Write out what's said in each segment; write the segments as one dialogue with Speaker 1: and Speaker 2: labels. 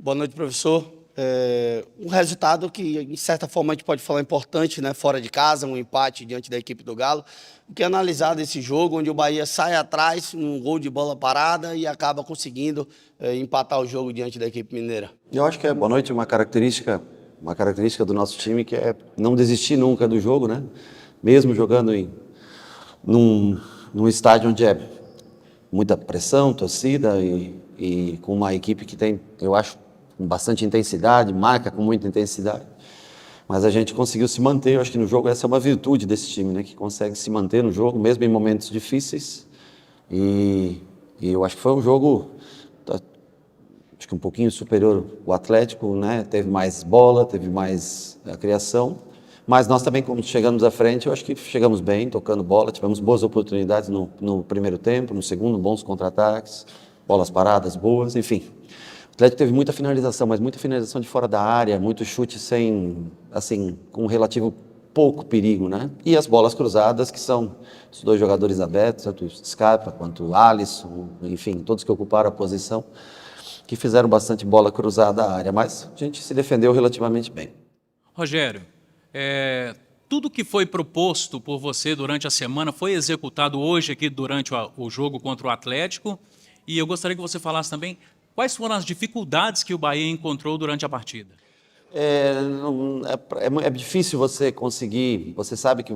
Speaker 1: Boa noite, professor. Um resultado que, de certa forma, a gente pode falar importante, né? Fora de casa, um empate diante da equipe do Galo. O que é analisar desse jogo, onde o Bahia sai atrás, um gol de bola parada e acaba conseguindo empatar o jogo diante da equipe mineira?
Speaker 2: Eu acho que boa noite, uma característica do nosso time que é não desistir nunca do jogo, né? Mesmo jogando num estádio onde é muita pressão, torcida e com uma equipe que tem, eu acho, com bastante intensidade, marca com muita intensidade. Mas a gente conseguiu se manter, eu acho que no jogo essa é uma virtude desse time, né? Que consegue se manter no jogo, mesmo em momentos difíceis. E eu acho que foi um jogo, acho que um pouquinho superior. O Atlético, né? Teve mais bola, teve mais criação. Mas nós também, como chegamos à frente, eu acho que chegamos bem, tocando bola. Tivemos boas oportunidades no primeiro tempo, no segundo, bons contra-ataques, bolas paradas boas, enfim. O Atlético teve muita finalização, mas muita finalização de fora da área, muito chute sem, assim, com relativo pouco perigo, né? E as bolas cruzadas, que são os dois jogadores abertos, tanto o Scarpa quanto o Alisson, enfim, todos que ocuparam a posição, que fizeram bastante bola cruzada à área, mas a gente se defendeu relativamente bem.
Speaker 3: Rogério, tudo que foi proposto por você durante a semana foi executado hoje aqui durante o jogo contra o Atlético, e eu gostaria que você falasse também quais foram as dificuldades que o Bahia encontrou durante a partida.
Speaker 2: É difícil você conseguir, você sabe que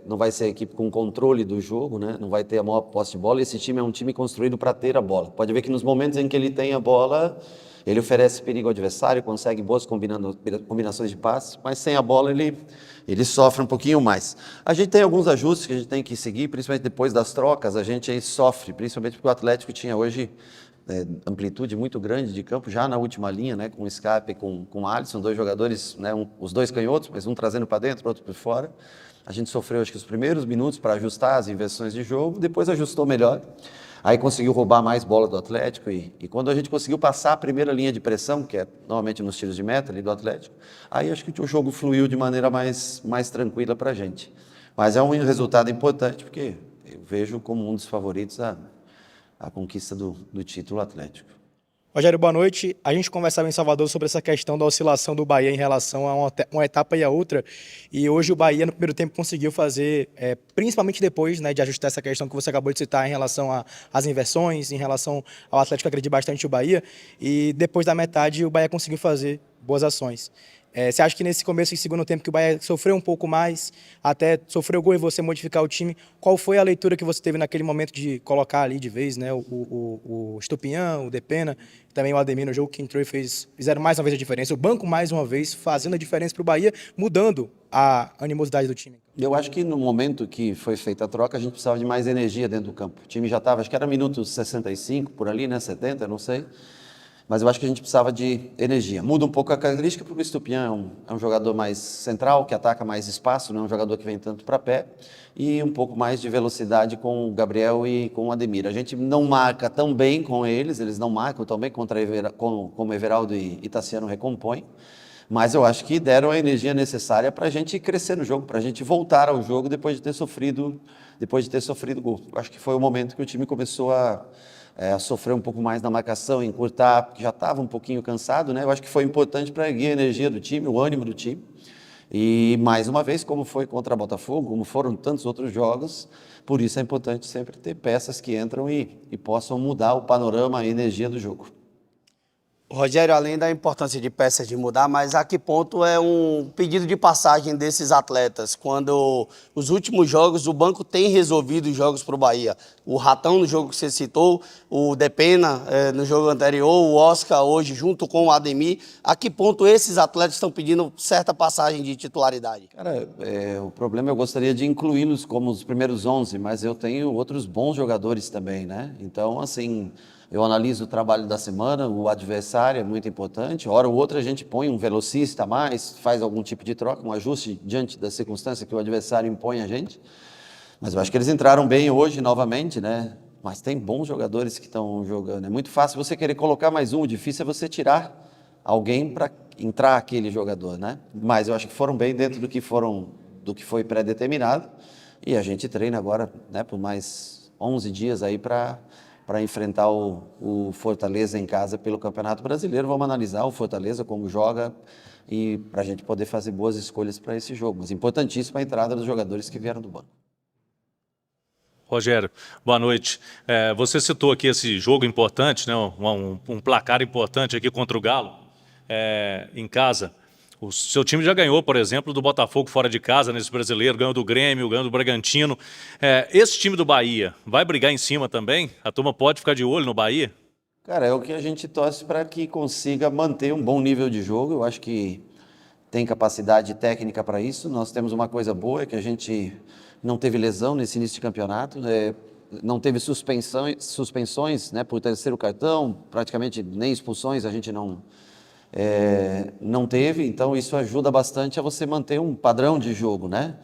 Speaker 2: não vai ser a equipe com controle do jogo, né? Não vai ter a maior posse de bola, e esse time é um time construído para ter a bola. Pode ver que nos momentos em que ele tem a bola, ele oferece perigo ao adversário, consegue boas combinações de passes, mas sem a bola ele sofre um pouquinho mais. A gente tem alguns ajustes que a gente tem que seguir, principalmente depois das trocas, a gente aí sofre, principalmente porque o Atlético tinha hoje amplitude muito grande de campo, já na última linha, né, com o Scarpa e com o Alisson, dois jogadores, né, os dois canhotos, mas um trazendo para dentro, outro por fora. A gente sofreu, acho que os primeiros minutos para ajustar as inversões de jogo, depois ajustou melhor. Aí conseguiu roubar mais bola do Atlético e quando a gente conseguiu passar a primeira linha de pressão, que é normalmente nos tiros de meta ali do Atlético, aí acho que o jogo fluiu de maneira mais tranquila para a gente. Mas é um resultado importante, porque eu vejo como um dos favoritos a conquista do título Atlético.
Speaker 4: Rogério, boa noite. A gente conversava em Salvador sobre essa questão da oscilação do Bahia em relação a uma etapa e a outra, e hoje o Bahia no primeiro tempo conseguiu fazer, principalmente depois, né, de ajustar essa questão que você acabou de citar em relação às inversões, em relação ao Atlético agredir bastante o Bahia, e depois da metade o Bahia conseguiu fazer boas ações. Você acha que nesse começo e segundo tempo que o Bahia sofreu um pouco mais, até sofreu gol e você modificar o time, qual foi a leitura que você teve naquele momento de colocar ali de vez, né, o Estupinhan, o Depena, também o Ademir no jogo que entrou e fizeram mais uma vez a diferença, o banco mais uma vez fazendo a diferença para o Bahia, mudando a animosidade do time?
Speaker 2: Eu acho que no momento que foi feita a troca, a gente precisava de mais energia dentro do campo. O time já estava, acho que era minuto 65, por ali, né, 70, não sei. Mas eu acho que a gente precisava de energia. Muda um pouco a característica, porque o Estupinhan é um jogador mais central, que ataca mais espaço, não é um jogador que vem tanto para pé, e um pouco mais de velocidade com o Gabriel e com o Ademir. A gente não marca tão bem com eles não marcam tão bem como Everaldo e Tassiano recompõem, mas eu acho que deram a energia necessária para a gente crescer no jogo, para a gente voltar ao jogo depois de ter sofrido gol. Eu acho que foi o momento que o time começou a sofrer um pouco mais na marcação, encurtar, porque já estava um pouquinho cansado, né? Eu acho que foi importante para erguer a energia do time, o ânimo do time. E, mais uma vez, como foi contra Botafogo, como foram tantos outros jogos, por isso é importante sempre ter peças que entram e possam mudar o panorama, a energia do jogo.
Speaker 1: Rogério, além da importância de peças de mudar, mas a que ponto é um pedido de passagem desses atletas? Quando os últimos jogos, o banco tem resolvido os jogos para o Bahia. O Ratão no jogo que você citou, o Depena no jogo anterior, o Oscar hoje junto com o Ademir. A que ponto esses atletas estão pedindo certa passagem de titularidade?
Speaker 2: Cara, o problema eu gostaria de incluí-los como os primeiros 11, mas eu tenho outros bons jogadores também, né? Então, assim, eu analiso o trabalho da semana, o adversário é muito importante. Hora ou outra a gente põe um velocista a mais, faz algum tipo de troca, um ajuste diante da circunstância que o adversário impõe a gente. Mas eu acho que eles entraram bem hoje novamente, né? Mas tem bons jogadores que estão jogando. É muito fácil você querer colocar mais um, o difícil é você tirar alguém para entrar aquele jogador, né? Mas eu acho que foram bem dentro do que foi pré-determinado. E a gente treina agora, né, por mais 11 dias aí para para enfrentar o Fortaleza em casa pelo Campeonato Brasileiro. Vamos analisar o Fortaleza, como joga, e para a gente poder fazer boas escolhas para esse jogo. Mas importantíssima a entrada dos jogadores que vieram do banco.
Speaker 5: Rogério, boa noite. Você citou aqui esse jogo importante, né, um placar importante aqui contra o Galo, em casa. O seu time já ganhou, por exemplo, do Botafogo fora de casa nesse brasileiro, ganhou do Grêmio, ganhou do Bragantino. Esse time do Bahia vai brigar em cima também? A turma pode ficar de olho no Bahia?
Speaker 2: Cara, é o que a gente torce para que consiga manter um bom nível de jogo. Eu acho que tem capacidade técnica para isso. Nós temos uma coisa boa, é que a gente não teve lesão nesse início de campeonato, não teve suspensões, né, por terceiro cartão, praticamente nem expulsões a gente não teve, então isso ajuda bastante a você manter um padrão de jogo, né?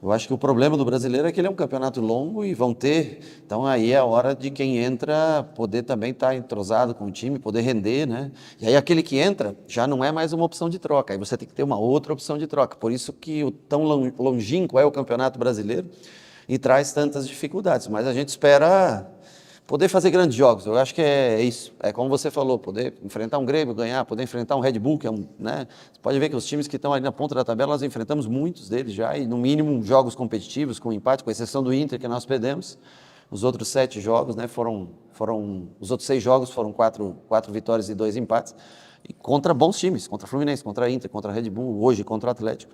Speaker 2: Eu acho que o problema do brasileiro é que ele é um campeonato longo e vão ter, então aí é a hora de quem entra poder também estar entrosado com o time, poder render, né? E aí aquele que entra já não é mais uma opção de troca, aí você tem que ter uma outra opção de troca, por isso que o tão longínquo é o campeonato brasileiro e traz tantas dificuldades, mas a gente espera poder fazer grandes jogos. Eu acho que é isso. É como você falou, poder enfrentar um Grêmio, ganhar, poder enfrentar um Red Bull, que é né? Você pode ver que os times que estão ali na ponta da tabela, nós enfrentamos muitos deles já, e no mínimo jogos competitivos, com empate, com exceção do Inter, que nós perdemos. Os outros 7 jogos, né, os outros 6 jogos foram 4 vitórias e 2 empates. E contra bons times, contra Fluminense, contra Inter, contra Red Bull, hoje contra o Atlético.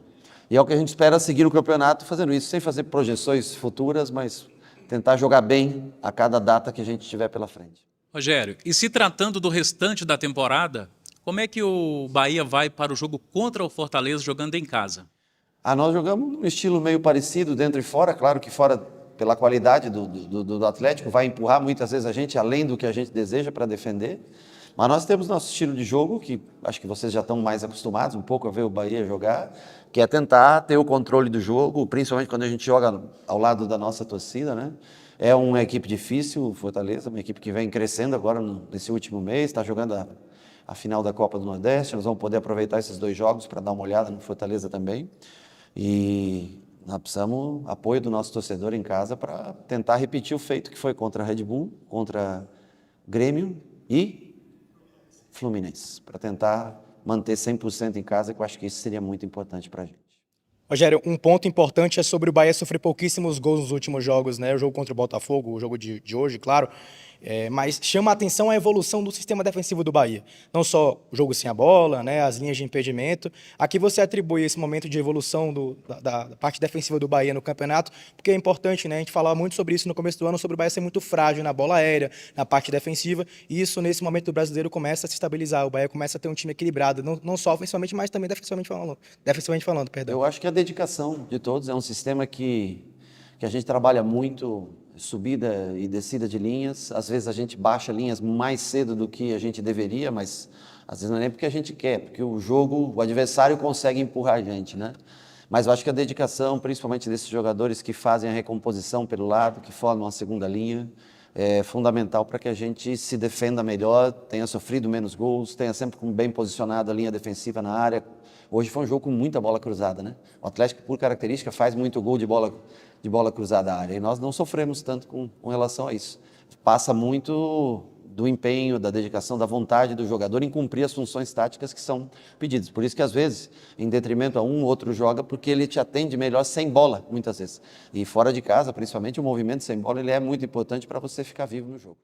Speaker 2: E é o que a gente espera seguir o campeonato fazendo isso, sem fazer projeções futuras, mas tentar jogar bem a cada data que a gente tiver pela frente.
Speaker 3: Rogério, e se tratando do restante da temporada, como é que o Bahia vai para o jogo contra o Fortaleza jogando em casa?
Speaker 2: Nós jogamos num estilo meio parecido, dentro e fora. Claro que fora, pela qualidade do Atlético, vai empurrar muitas vezes a gente além do que a gente deseja para defender. Mas nós temos nosso estilo de jogo, que acho que vocês já estão mais acostumados um pouco a ver o Bahia jogar, que é tentar ter o controle do jogo, principalmente quando a gente joga ao lado da nossa torcida, né? É uma equipe difícil, o Fortaleza, uma equipe que vem crescendo agora nesse último mês, está jogando a final da Copa do Nordeste. Nós vamos poder aproveitar esses 2 jogos para dar uma olhada no Fortaleza também. E nós precisamos apoio do nosso torcedor em casa para tentar repetir o feito que foi contra a Red Bull, contra Grêmio e Fluminense, para tentar manter 100% em casa, que eu acho que isso seria muito importante para a gente.
Speaker 4: Rogério, um ponto importante é sobre o Bahia sofrer pouquíssimos gols nos últimos jogos, né? O jogo contra o Botafogo, o jogo de hoje, claro. Mas chama a atenção a evolução do sistema defensivo do Bahia. Não só o jogo sem a bola, né, as linhas de impedimento. Aqui você atribui esse momento de evolução da parte defensiva do Bahia no campeonato, porque é importante, né? A gente falava muito sobre isso no começo do ano, sobre o Bahia ser muito frágil na bola aérea, na parte defensiva. E isso, nesse momento do brasileiro, começa a se estabilizar. O Bahia começa a ter um time equilibrado, não só ofensivamente, mas também defensivamente falando. Perdão.
Speaker 2: Eu acho que a dedicação de todos é um sistema que a gente trabalha muito, subida e descida de linhas. Às vezes a gente baixa linhas mais cedo do que a gente deveria, mas às vezes não é nem porque a gente quer, porque o adversário consegue empurrar a gente, né? Mas eu acho que a dedicação, principalmente desses jogadores que fazem a recomposição pelo lado, que formam a segunda linha, é fundamental para que a gente se defenda melhor, tenha sofrido menos gols, tenha sempre bem posicionado a linha defensiva na área. Hoje foi um jogo com muita bola cruzada, né? O Atlético, por característica, faz muito gol de bola cruzada à área. E nós não sofremos tanto com relação a isso. Passa muito do empenho, da dedicação, da vontade do jogador em cumprir as funções táticas que são pedidas. Por isso que, às vezes, em detrimento a um, outro joga, porque ele te atende melhor sem bola, muitas vezes. E fora de casa, principalmente, o movimento sem bola ele é muito importante para você ficar vivo no jogo.